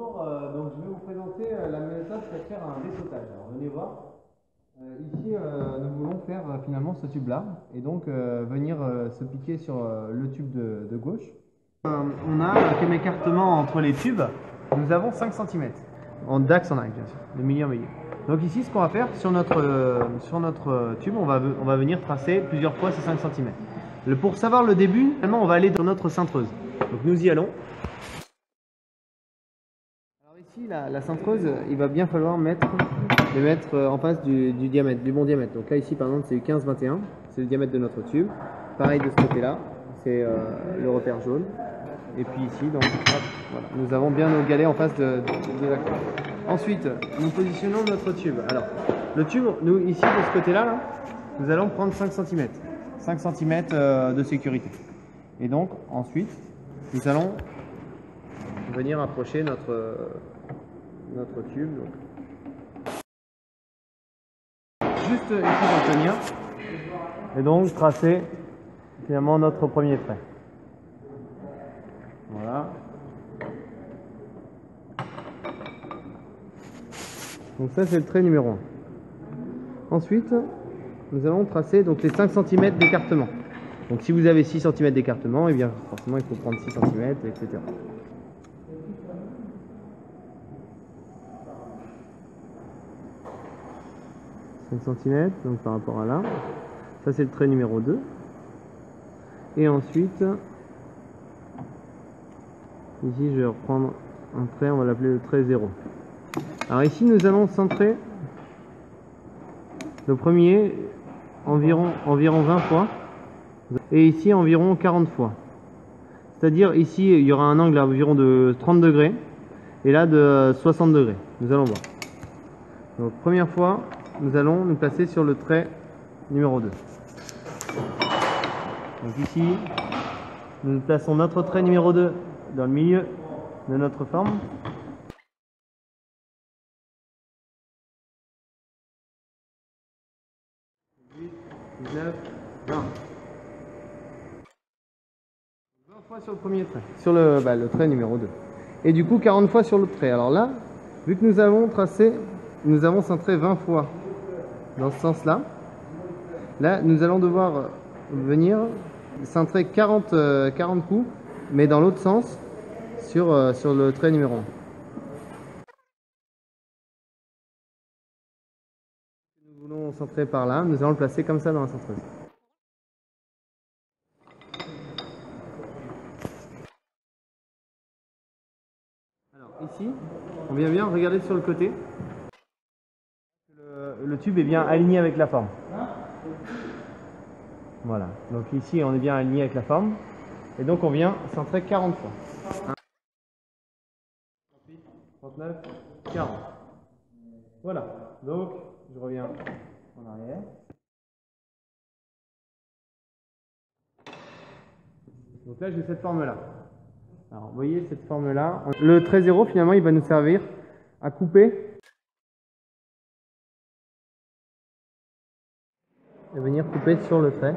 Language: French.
Bonjour, donc je vais vous présenter la méthode pour faire un dessautage. Alors venez voir. Ici, nous voulons faire finalement ce tube-là et donc venir se piquer sur le tube de gauche. On a comme écartement entre les tubes, nous avons 5 cm d'axe en axe, bien sûr, de milieu en milieu. Donc ici, ce qu'on va faire sur notre tube, on va venir tracer plusieurs fois ces 5 cm. Pour savoir le début, on va aller dans notre cintreuse. Donc nous y allons. Alors ici, la cintreuse, il va bien falloir le mettre en face du diamètre, du bon diamètre. Donc là, ici, par exemple, c'est 15-21, c'est le diamètre de notre tube. Pareil de ce côté-là, c'est le repère jaune. Et puis ici, donc, hop, voilà, nous avons bien nos galets en face de la croix. Ensuite, nous positionnons notre tube. Alors, le tube, nous, ici, de ce côté-là, nous allons prendre 5 cm. 5 cm de sécurité. Et donc, ensuite, nous allons venir approcher notre tube. Juste ici pour tenir. Et donc, tracer finalement notre premier trait. Voilà. Donc ça, c'est le trait numéro 1. Ensuite, nous allons tracer donc les 5 cm d'écartement. Donc si vous avez 6 cm d'écartement, et bien forcément il faut prendre 6 cm, etc. Donc par rapport à là. Ça c'est le trait numéro 2. Et ensuite, ici je vais reprendre un trait, on va l'appeler le trait 0. Alors ici nous allons centrer le premier environ 20 fois et ici environ 40 fois. C'est-à-dire ici il y aura un angle à environ de 30 degrés et là de 60 degrés. Nous allons voir. Donc première fois, nous allons nous placer sur le trait numéro 2. Donc ici, nous plaçons notre trait numéro 2 dans le milieu de notre forme. Sur le premier trait, sur le trait numéro 2. Et du coup 40 fois sur l'autre trait. Alors là, vu que nous avons centré 20 fois dans ce sens-là, là nous allons devoir venir centrer 40 coups, mais dans l'autre sens, sur le trait numéro 1. Nous voulons centrer par là, nous allons le placer comme ça dans la centreuse. Ici, on vient bien regarder sur le côté. Le tube est bien aligné avec la forme. Voilà, donc ici on est bien aligné avec la forme. Et donc on vient centrer 40 fois. 38, 39, 40. Voilà, donc je reviens en arrière. Donc là j'ai cette forme-là. Alors, vous voyez cette forme-là. Le trait 0, finalement, il va nous servir à couper et venir couper sur le trait.